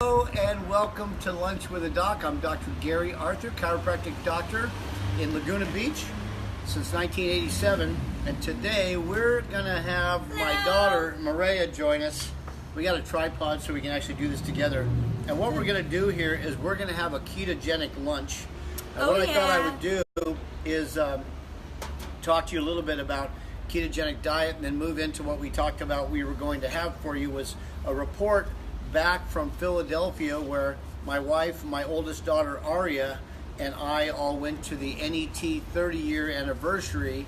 Hello and welcome to Lunch with a Doc. I'm Dr. Gary Arthur, chiropractic doctor in Laguna Beach since 1987. And today we're going to have my daughter Maria join us. We got a tripod so we can actually do this together. And what we're going to do here is we're going to have a ketogenic lunch. And what I thought I would do is talk to you a little bit about ketogenic diet and then move into what we talked about we were going to have for you was a report back from Philadelphia where my wife, my oldest daughter Aria, and I all went to the NET 30-year anniversary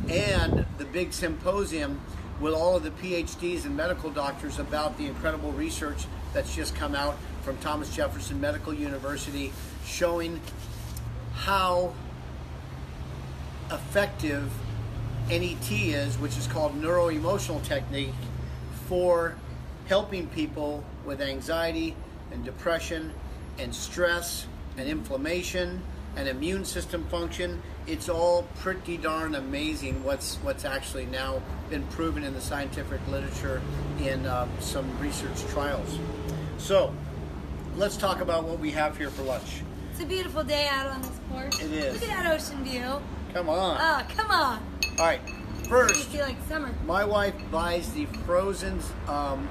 and the big symposium with all of the PhDs and medical doctors about the incredible research that's just come out from Thomas Jefferson Medical University showing how effective NET is, which is called Neuro Emotional Technique, for helping people with anxiety and depression and stress and inflammation and immune system function. It's all pretty darn amazing what's actually now been proven in the scientific literature in some research trials. So let's talk about what we have here for lunch. It's a beautiful day out on this porch. It is. Look at that ocean view. Come on. Oh, come on. All right. First, You feel like summer. my wife buys the frozen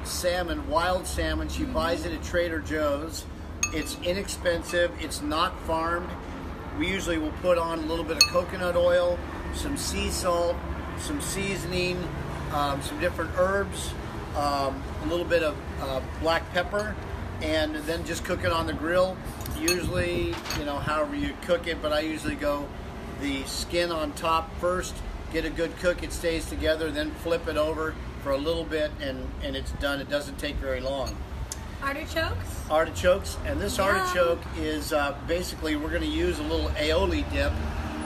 salmon, wild salmon. She buys it at Trader Joe's. It's inexpensive. It's not farmed. We usually will put on a little bit of coconut oil, some sea salt, some seasoning, some different herbs, a little bit of black pepper, and then just cook it on the grill. Usually, however you cook it, but I usually go the skin on top first. Get a good cook, it stays together, then flip it over for a little bit and it's done. It doesn't take very long. Artichokes? Artichokes, and this artichoke is basically we're going to use a little aioli dip,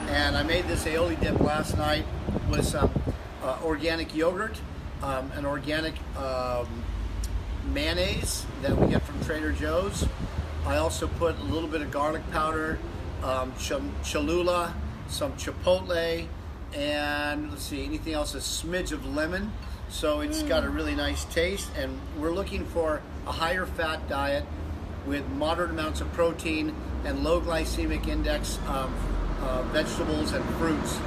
and I made this aioli dip last night with some organic yogurt, an organic mayonnaise that we get from Trader Joe's. I also put a little bit of garlic powder, some Cholula, some chipotle, and let's see, anything else, a smidge of lemon, so it's got a really nice taste. And we're looking for a higher fat diet with moderate amounts of protein and low glycemic index vegetables and fruits.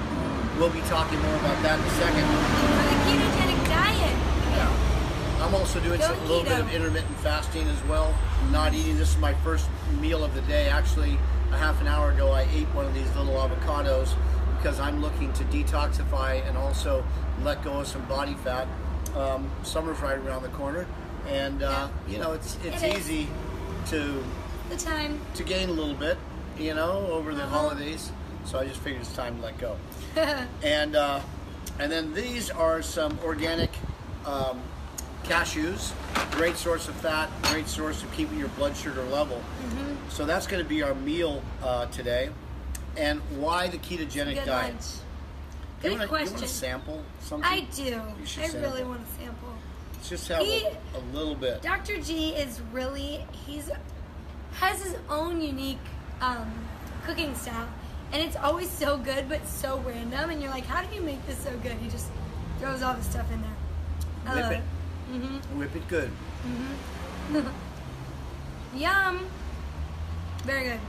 We'll be talking more about that in a second. For the ketogenic diet. Yeah. I'm also doing a little bit of intermittent fasting as well. Not eating. This is my first meal of the day. Actually, a half an hour ago I ate one of these little avocados because I'm looking to detoxify and also let go of some body fat. Summer's right around the corner, and it's easy to gain a little bit, over the holidays. So I just figured it's time to let go. And then these are some organic cashews. Great source of fat, great source of keeping your blood sugar level. So that's going to be our meal today. And why the ketogenic diet? Lunch. Good question. You want to sample something? I do. I really want to sample. Let's just have a little bit. Dr. G is has his own unique cooking style, and it's always so good but so random, and you're like, how do you make this so good? He just throws all the stuff in there. I love it. Whip it good. Yum. Very good.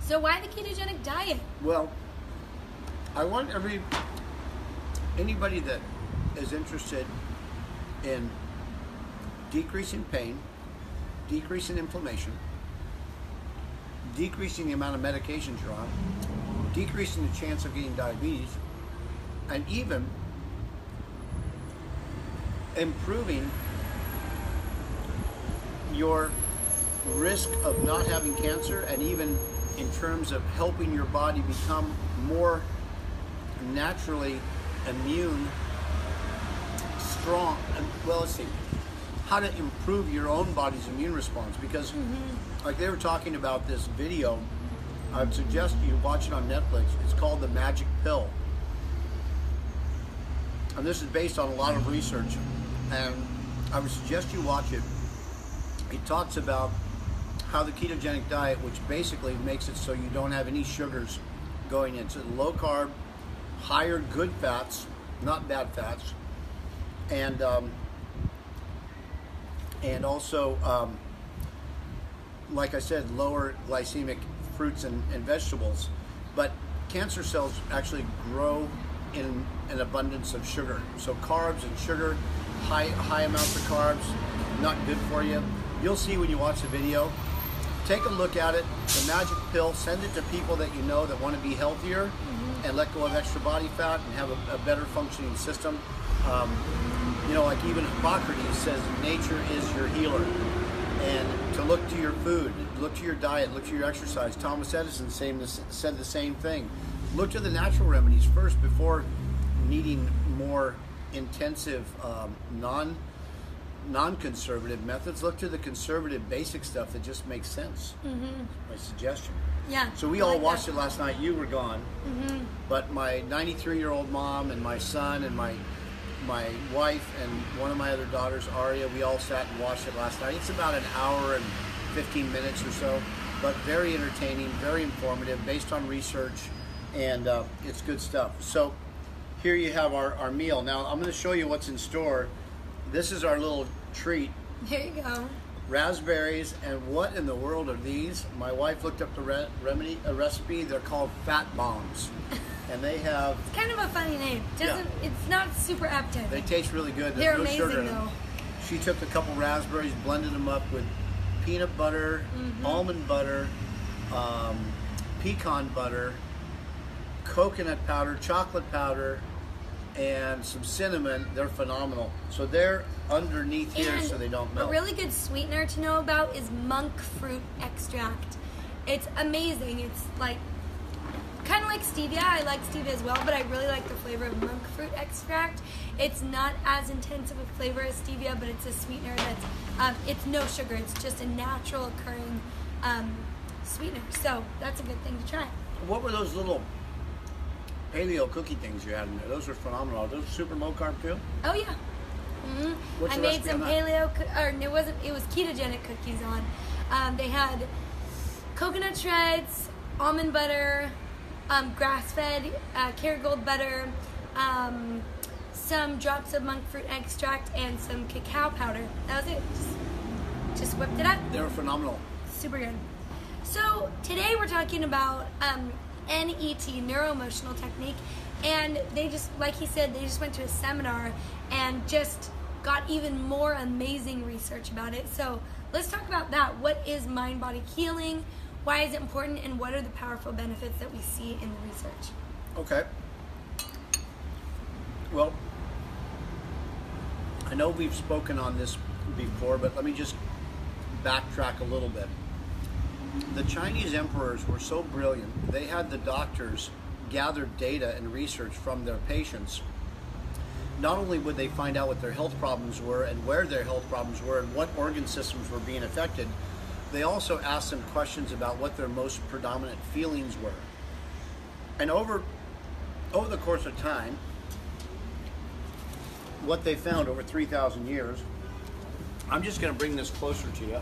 So why the ketogenic diet? Well, I want anybody that is interested in decreasing pain, decreasing inflammation, decreasing the amount of medications you're on, decreasing the chance of getting diabetes, and even improving your risk of not having cancer, and even in terms of helping your body become more naturally immune, strong. Well, let's see, how to improve your own body's immune response, because like they were talking about this video, I'd suggest you watch it on Netflix. It's called The Magic Pill, and this is based on a lot of research, and I would suggest you watch it. It talks about how the ketogenic diet, which basically makes it so you don't have any sugars going in. So low carb, higher good fats, not bad fats, and and also, like I said, lower glycemic fruits and vegetables. But cancer cells actually grow in an abundance of sugar. So carbs and sugar, high amounts of carbs, not good for you. You'll see when you watch the video. Take a look at it, the magic pill, send it to people that you know that want to be healthier and let go of extra body fat and have a better functioning system. You know, like even Hippocrates says, nature is your healer. And to look to your food, look to your diet, look to your exercise. Thomas Edison said the same thing. Look to the natural remedies first before needing more intensive, non-conservative methods. Look to the conservative basic stuff that just makes sense. My suggestion. Yeah. So we all watched it last night. You were gone. But my 93-year-old mom and my son and my wife and one of my other daughters, Aria, we all sat and watched it last night. It's about an hour and 15 minutes or so, but very entertaining, very informative, based on research, and it's good stuff. So here you have our meal. Now I'm going to show you what's in store. This is our little treat. There you go. Raspberries, and what in the world are these? My wife looked up the recipe. They're called fat bombs. And they have... It's kind of a funny name. It's not super appetizing. They taste really good. They're no amazing, sugar in them. though. She took a couple raspberries, blended them up with peanut butter, almond butter, pecan butter, coconut powder, chocolate powder, and some cinnamon. They're phenomenal. So they're underneath here so they don't melt. A really good sweetener to know about is monk fruit extract. It's amazing. It's like kind of like stevia. I like stevia as well, but I really like the flavor of monk fruit extract. It's not as intense of a flavor as stevia, but it's a sweetener that's it's no sugar. It's just a natural occurring sweetener. So that's a good thing to try. What were those little paleo cookie things you had in there? Those are phenomenal. Are those super low carb too? Oh yeah. What's I the made recipe some on that? it was ketogenic cookies on. They had coconut shreds, almond butter, grass-fed Kerrygold butter, some drops of monk fruit extract, and some cacao powder. That was it. Just whipped it up. They were phenomenal. Super good. So today we're talking about NET, Neuro Emotional Technique, and they just, like he said, they just went to a seminar and just got even more amazing research about it. So let's talk about that. What is mind-body healing? Why is it important? And what are the powerful benefits that we see in the research? Okay. Well, I know we've spoken on this before, but let me just backtrack a little bit. The Chinese emperors were so brilliant, they had the doctors gather data and research from their patients. Not only would they find out what their health problems were and where their health problems were and what organ systems were being affected, they also asked them questions about what their most predominant feelings were. And over the course of time, what they found over 3,000 years, I'm just going to bring this closer to you.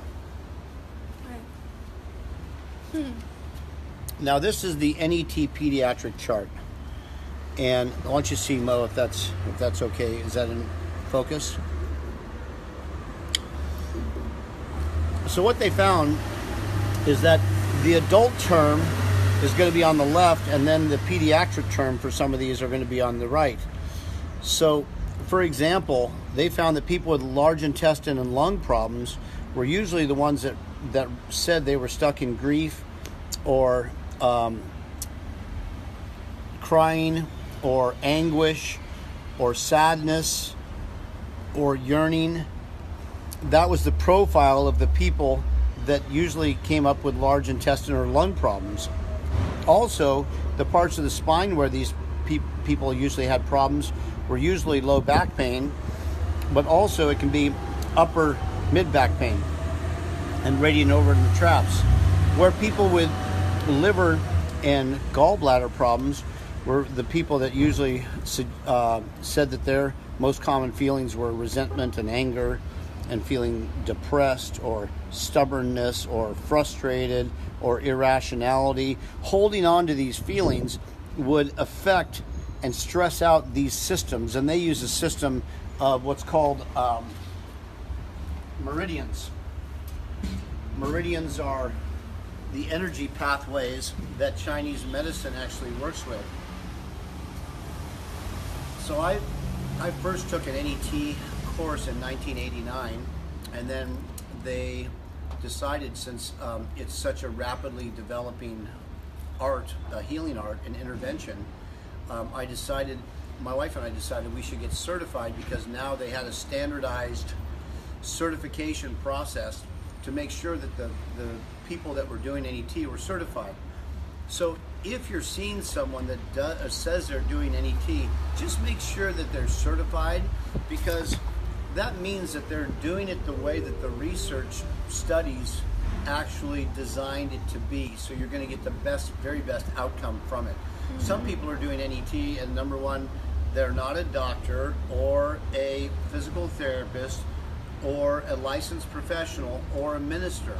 Now this is the NET pediatric chart, and I want you to see, Mo, if that's okay. Is that in focus? So what they found is that the adult term is going to be on the left, and then the pediatric term for some of these are going to be on the right. So, for example, they found that people with large intestine and lung problems were usually the ones that said they were stuck in grief or crying or anguish or sadness or yearning. That was the profile of the people that usually came up with large intestine or lung problems. Also, the parts of the spine where these people usually had problems were usually low back pain, but also it can be upper mid-back pain and radiating over in the traps. Where people with liver and gallbladder problems were the people that usually said that their most common feelings were resentment and anger and feeling depressed or stubbornness or frustrated or irrationality. Holding on to these feelings would affect and stress out these systems, and they use a system of what's called meridians. Meridians are the energy pathways that Chinese medicine actually works with. So I first took an NET course in 1989, and then they decided, since it's such a rapidly developing art, a healing art, and intervention, my wife and I decided we should get certified, because now they had a standardized certification process to make sure that the people that were doing NET were certified. So if you're seeing someone that says they're doing NET, just make sure that they're certified, because that means that they're doing it the way that the research studies actually designed it to be. So you're going to get the best, very best outcome from it. Mm-hmm. Some people are doing NET, and number one, they're not a doctor or a physical therapist or a licensed professional or a minister.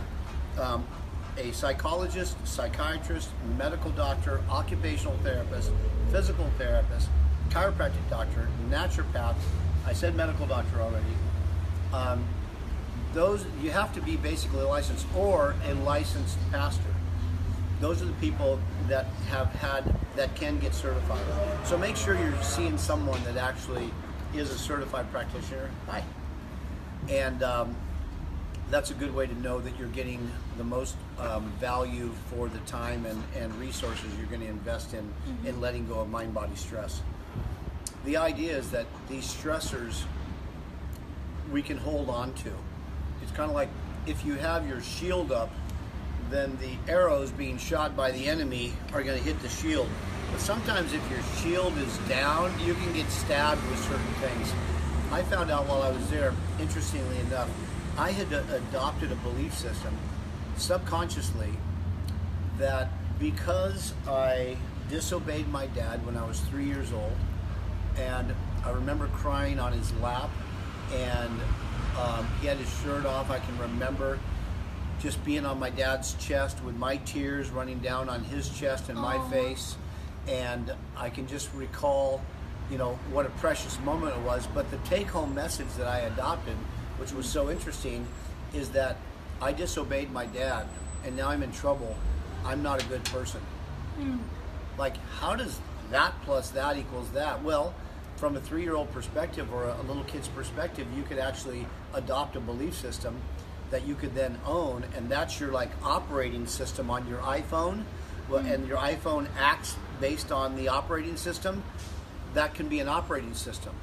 A psychologist, psychiatrist, medical doctor, occupational therapist, physical therapist, chiropractic doctor, naturopath. I said medical doctor already. Those, you have to be basically licensed, or a licensed pastor. Those are the people that can get certified. So make sure you're seeing someone that actually is a certified practitioner. Hi. And that's a good way to know that you're getting the most value for the time and resources you're going to invest in letting go of mind-body stress. The idea is that these stressors we can hold on to. It's kind of like if you have your shield up, then the arrows being shot by the enemy are going to hit the shield. But sometimes if your shield is down, you can get stabbed with certain things. I found out while I was there, interestingly enough, I had adopted a belief system subconsciously that because I disobeyed my dad when I was 3 years old, and I remember crying on his lap, and he had his shirt off. I can remember just being on my dad's chest with my tears running down on his chest and my face, and I can just recall, what a precious moment it was. But the take-home message that I adopted, which was so interesting, is that I disobeyed my dad, and now I'm in trouble. I'm not a good person. Like, how does that plus that equals that? Well, from a 3-year-old perspective or a little kid's perspective, you could actually adopt a belief system that you could then own, and that's your operating system on your iPhone. Well, and your iPhone acts based on the operating system. That can be an operating system,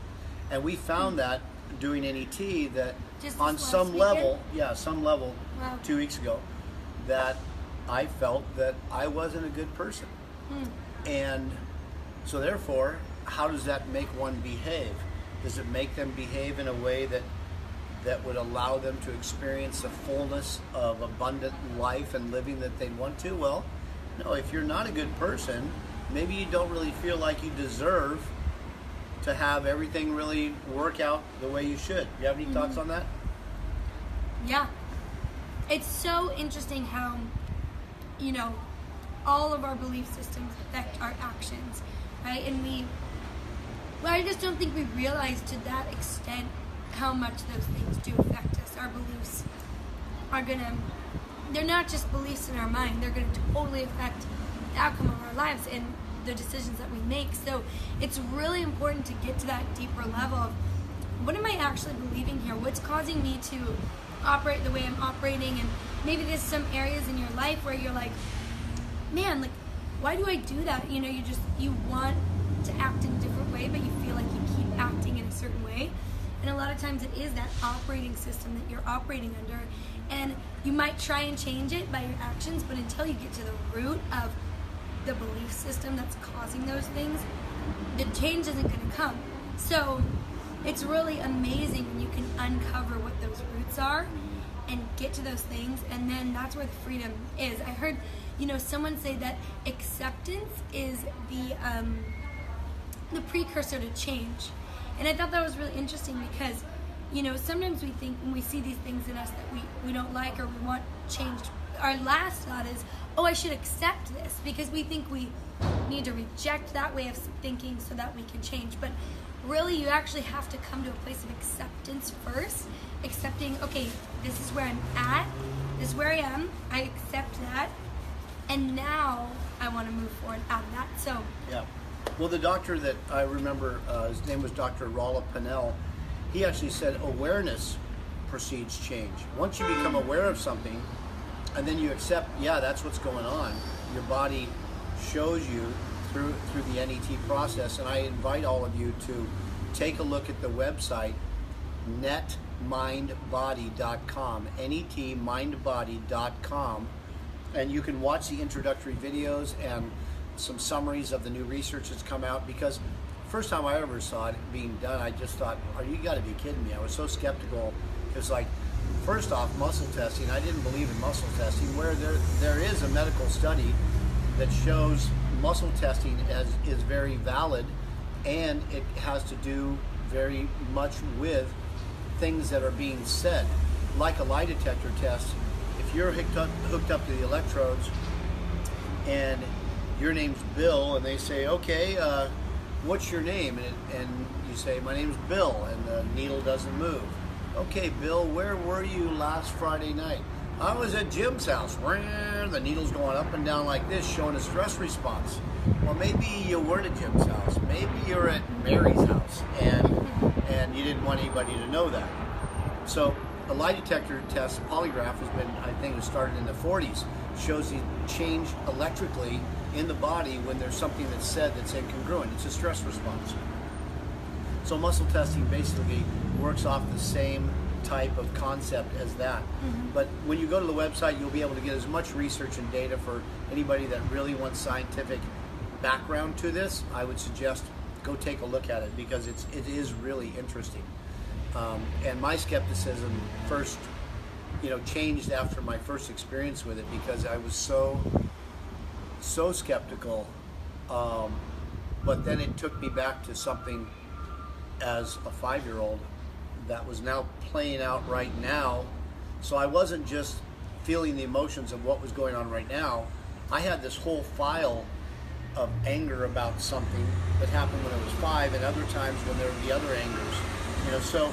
and we found that doing NET, that on some level, wow, 2 weeks ago, that I felt that I wasn't a good person. And so therefore, how does that make one behave? Does it make them behave in a way that would allow them to experience the fullness of abundant life and living that they want to? Well, no, if you're not a good person, maybe you don't really feel like you deserve to have everything really work out the way you should. You have any thoughts on that? Yeah. It's so interesting how, all of our belief systems affect our actions, right? And I just don't think we realize to that extent how much those things do affect us. Our beliefs are they're not just beliefs in our mind, they're gonna totally affect the outcome of our lives and the decisions that we make. So it's really important to get to that deeper level of, what am I actually believing here? What's causing me to operate the way I'm operating? And maybe there's some areas in your life where you're like, man, why do I do that? You want to act in a different way, but you feel like you keep acting in a certain way. And a lot of times it is that operating system that you're operating under, and you might try and change it by your actions, but until you get to the root of the belief system that's causing those things, the change isn't going to come. So it's really amazing when you can uncover what those roots are and get to those things, and then that's where the freedom is. I heard someone say that acceptance is the precursor to change. And I thought that was really interesting, because sometimes we think when we see these things in us that we don't like or we want changed, our last thought is, I should accept this, because we think we need to reject that way of thinking so that we can change. But really, you actually have to come to a place of acceptance first, accepting, okay, this is where I'm at, this is where I am, I accept that, and now I want to move forward out of that. So yeah. Well, the doctor that I remember, his name was Dr. Rolla Pinnell, he actually said awareness precedes change. Once you become aware of something, and then you accept, yeah, that's what's going on, your body shows you through the NET process. And I invite all of you to take a look at the website, netmindbody.com, netmindbody.com, and you can watch the introductory videos and some summaries of the new research that's come out, because first time I ever saw it being done, I just thought, oh, you got to be kidding me. I was so skeptical. It's like, first off, muscle testing, I didn't believe in muscle testing, where there is a medical study that shows muscle testing is very valid, and it has to do very much with things that are being said, like a lie detector test. If you're hooked up to the electrodes and your name's Bill, and they say, okay, what's your name? And you say, my name's Bill, and the needle doesn't move. Okay, Bill, where were you last Friday night? I was at Jim's house. The needle's going up and down like this, showing a stress response. Well, maybe you weren't at Jim's house. Maybe you're at Mary's house, and you didn't want anybody to know that. So a lie detector test, polygraph, has been, I think it was started in the 40s, shows the change electrically in the body when there's something that's said that's incongruent. It's a stress response. So muscle testing basically works off the same type of concept as that. Mm-hmm. But when you go to the website, you'll be able to get as much research and data for anybody that really wants scientific background to this. I would suggest go take a look at it, because it is really interesting. And my skepticism first, changed after my first experience with it, because I was so skeptical. But then it took me back to something as a 5-year-old that was now playing out right now. So I wasn't just feeling the emotions of what was going on right now. I had this whole file of anger about something that happened when I was 5, and other times when there would be other angers. So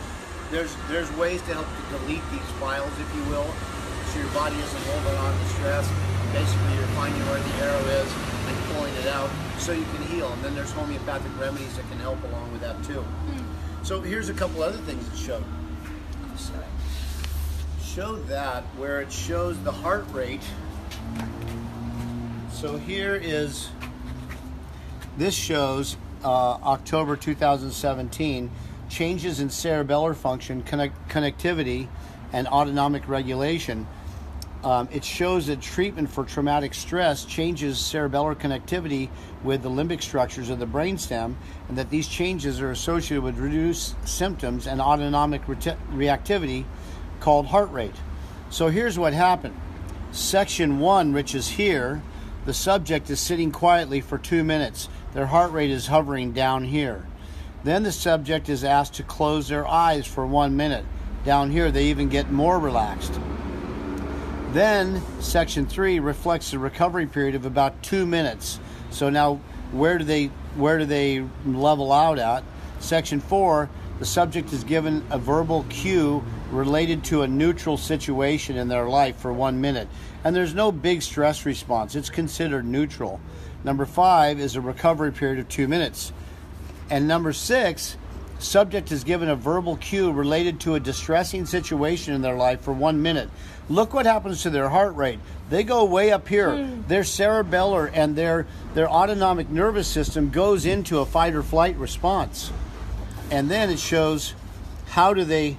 there's ways to help to delete these files, if you will, so your body isn't holding on to stress. Basically, you're finding where the arrow is and pulling it out so you can heal. And then there's homeopathic remedies that can help along with that too. So here's a couple other things it showed. Show that, where it shows the heart rate. So this shows October 2017, changes in cerebellar function, connectivity, and autonomic regulation. It shows that treatment for traumatic stress changes cerebellar connectivity with the limbic structures of the brainstem, and that these changes are associated with reduced symptoms and autonomic reactivity called heart rate. So here's what happened. Section 1, which is here, the subject is sitting quietly for 2 minutes. Their heart rate is hovering down here. Then the subject is asked to close their eyes for 1 minute. Down here, they even get more relaxed. Then section 3 reflects a recovery period of about 2 minutes. So now where do they level out at? Section 4, the subject is given a verbal cue related to a neutral situation in their life for 1 minute. And there's no big stress response. It's considered neutral. Number 5 is a recovery period of 2 minutes. And number 6, subject is given a verbal cue related to a distressing situation in their life for 1 minute. Look what happens to their heart rate. They go way up here. Their cerebellar and their autonomic nervous system goes into a fight or flight response. And then it shows how do they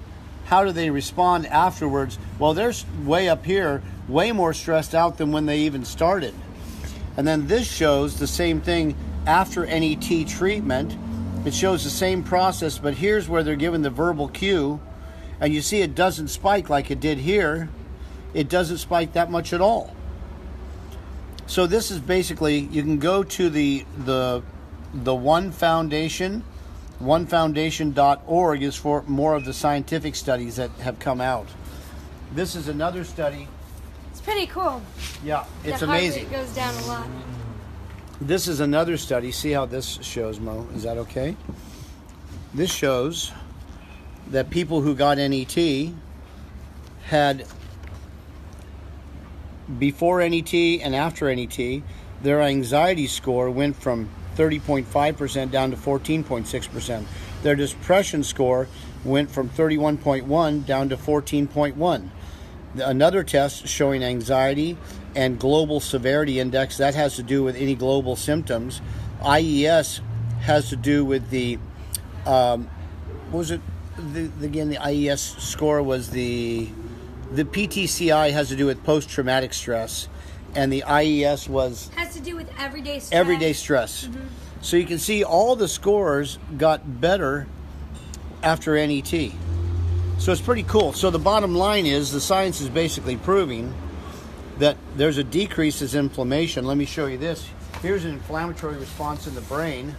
respond afterwards. Well, they're way up here, way more stressed out than when they even started. And then this shows the same thing after NET treatment. It shows the same process, but here's where they're given the verbal cue, and you see it doesn't spike like it did here. It doesn't spike that much at all. So this is basically, you can go to the One Foundation. OneFoundation.org is for more of the scientific studies that have come out. This is another study. It's pretty cool. Yeah, it's the amazing. Heart rate goes down a lot. This is another study. See how this shows, Mo? Is that okay? This shows that people who got NET had, before NET and after NET, their anxiety score went from 30.5% down to 14.6%. Their depression score went from 31.1 down to 14.1. Another test showing anxiety and global severity index, that has to do with any global symptoms. IES has to do with the, what was it? Again, the IES score was the PTCI has to do with post-traumatic stress, and the IES has to do with everyday stress. Everyday stress. Mm-hmm. So you can see all the scores got better after NET. So it's pretty cool. So the bottom line is the science is basically proving that there's a decrease in inflammation. Let me show you this. Here's an inflammatory response in the brain.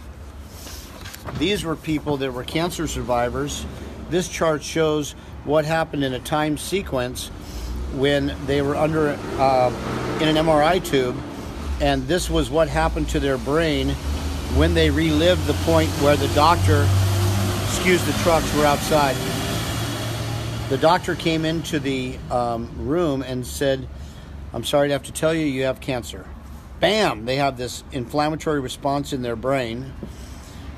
These were people that were cancer survivors. This chart shows what happened in a time sequence when they were under in an MRI tube, and this was what happened to their brain when they relived the point where the doctor, excuse the trucks, were outside. The doctor came into the room and said, "I'm sorry to have to tell you, you have cancer." Bam! They have this inflammatory response in their brain.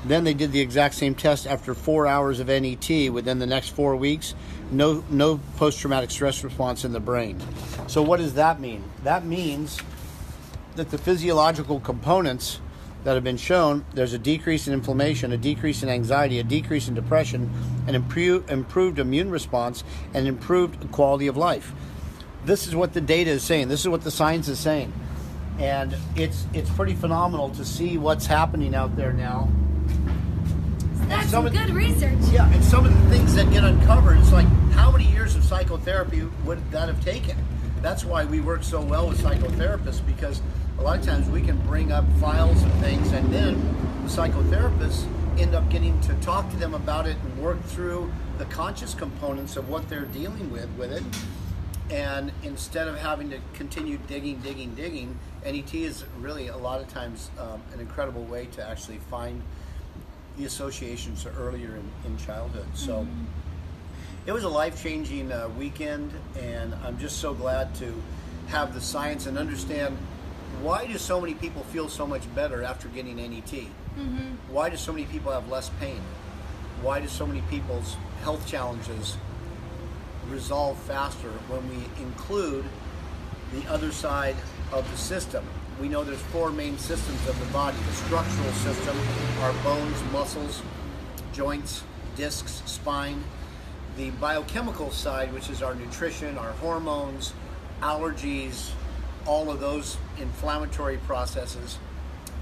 Then they did the exact same test after 4 hours of NET. Within the next 4 weeks, no post-traumatic stress response in the brain. So what does that mean? That means that the physiological components that have been shown, there's a decrease in inflammation, a decrease in anxiety, a decrease in depression, an improved immune response, and improved quality of life. This is what the data is saying. This is what the science is saying. And it's pretty phenomenal to see what's happening out there now. That's some good research. Yeah, and some of the things that get uncovered, it's like, how many years of psychotherapy would that have taken? That's why we work so well with psychotherapists, because a lot of times we can bring up files and things, and then the psychotherapists end up getting to talk to them about it and work through the conscious components of what they're dealing with it. And instead of having to continue digging, NET is really a lot of times an incredible way to actually find the associations earlier in childhood. So it was a life-changing weekend, and I'm just so glad to have the science and understand why do so many people feel so much better after getting NET? Why do so many people have less pain? Why do so many people's health challenges resolve faster when we include the other side of the system? We know there's 4 main systems of the body. The structural system, our bones, muscles, joints, discs, spine. The biochemical side, which is our nutrition, our hormones, allergies, all of those inflammatory processes.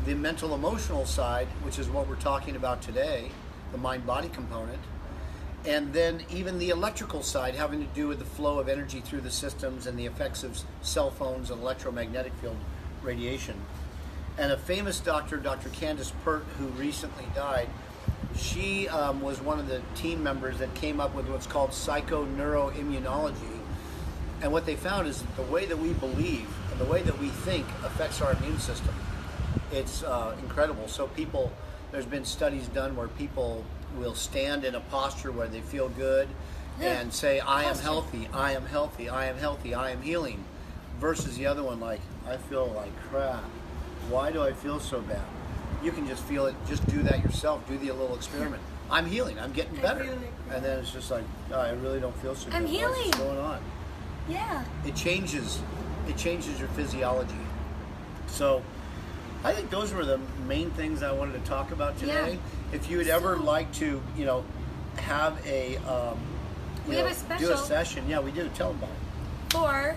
The mental emotional side, which is what we're talking about today, the mind-body component. And then even the electrical side, having to do with the flow of energy through the systems and the effects of cell phones and electromagnetic field radiation. And a famous doctor, Dr. Candace Pert, who recently died, she was one of the team members that came up with what's called psycho-neuroimmunology. And what they found is that the way that we believe and the way that we think affects our immune system. It's incredible. So there's been studies done where people will stand in a posture where they feel good and say, I am healthy, I am healthy, I am healthy, I am healing. Versus the other one, like, I feel like crap. Why do I feel so bad? You can just feel it. Just do that yourself. Do the little experiment. I'm healing. I'm getting better. And then it's just like, oh, I really don't feel so good. I'm healing. What's going on? Yeah. It changes your physiology. So I think those were the main things I wanted to talk about today. Yeah. If you would ever like to, have a, we have a special, do a session. Yeah, we do. Tell them about it. For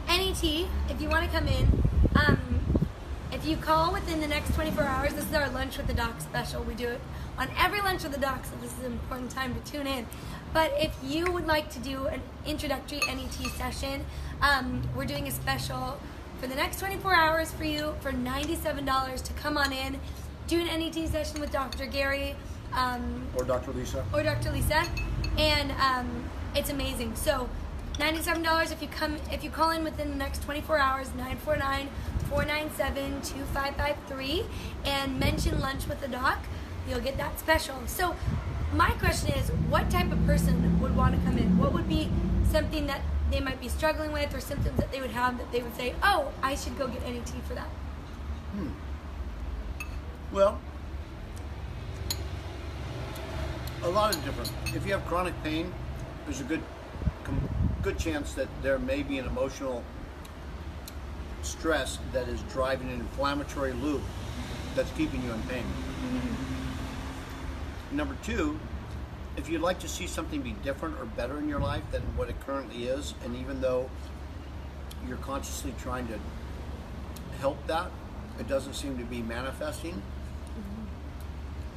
NET, if you want to come in, if you call within the next 24 hours, this is our Lunch with the Doc special. We do it on every Lunch with the Doc, so this is an important time to tune in. But if you would like to do an introductory NET session, we're doing a special for the next 24 hours for you for $97 to come on in, do an NET session with Dr. Gary. Or Dr. Lisa. And it's amazing. So $97 if you call in within the next 24 hours, 949-497-2553, and mention Lunch with the Doc, you'll get that special. So my question is, what type of person would want to come in? What would be something that they might be struggling with, or symptoms that they would have that they would say, oh, I should go get NET for that? Well, a lot of different. If you have chronic pain, there's a good chance that there may be an emotional stress that is driving an inflammatory loop that's keeping you in pain. Number two, if you'd like to see something be different or better in your life than what it currently is, and even though you're consciously trying to help that, it doesn't seem to be manifesting,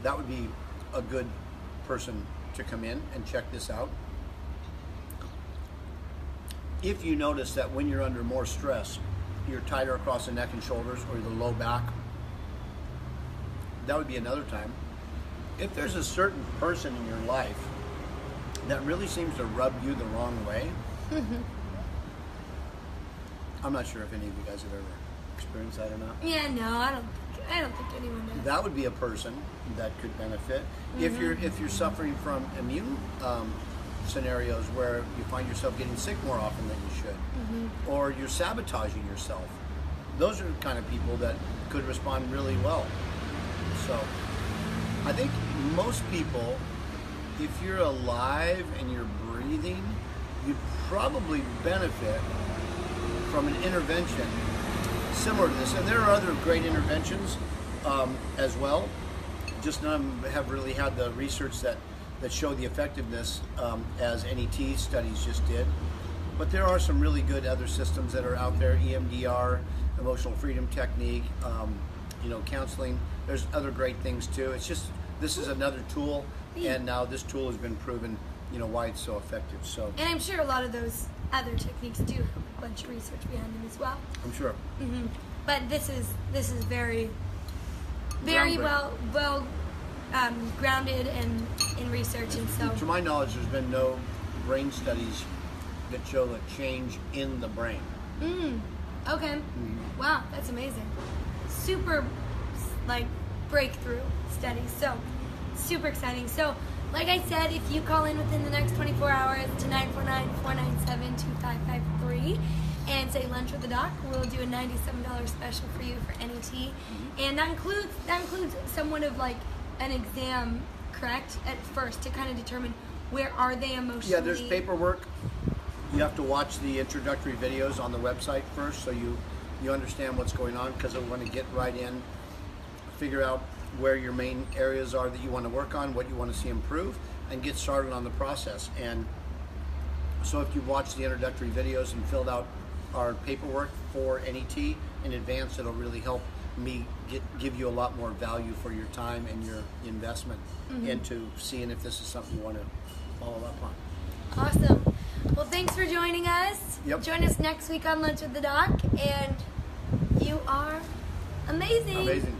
that would be a good person to come in and check this out. If you notice that when you're under more stress, you're tighter across the neck and shoulders, or the low back, that would be another time. If there's a certain person in your life that really seems to rub you the wrong way, I'm not sure if any of you guys have ever experienced that or not. Yeah, no, I don't think anyone does. That would be a person that could benefit. If you're suffering from immune scenarios where you find yourself getting sick more often than you should, or you're sabotaging yourself, those are the kind of people that could respond really well. So I think most people, if you're alive and you're breathing, you probably benefit from an intervention similar to this. And there are other great interventions as well. Just none of them have really had the research that show the effectiveness as NET studies just did. But there are some really good other systems that are out there, EMDR, emotional freedom technique, counseling. There's other great things too. It's just, this is another tool, and now this tool has been proven, why it's so effective. So, and I'm sure a lot of those other techniques do have a bunch of research behind them as well. I'm sure. But this is very, very well grounded and in research, and so. To my knowledge, there's been no brain studies that show a change in the brain. Okay. Wow, that's amazing. Super, breakthrough study. So, super exciting. So, like I said, if you call in within the next 24 hours to 949-497-2553 and say lunch with the doc, we'll do a $97 special for you for NET. And that includes somewhat of an exam, correct, at first, to kind of determine where are they emotionally. Yeah, there's paperwork. You have to watch the introductory videos on the website first, so you understand what's going on, because we want to get right in, figure out where your main areas are that you want to work on, what you want to see improve, and get started on the process. And so if you've watched the introductory videos and filled out our paperwork for NET in advance, it'll really help me give you a lot more value for your time and your investment into seeing if this is something you want to follow up on. Awesome. Well, thanks for joining us. Yep. Join us next week on Lunch with the Doc, and you are amazing. Amazing.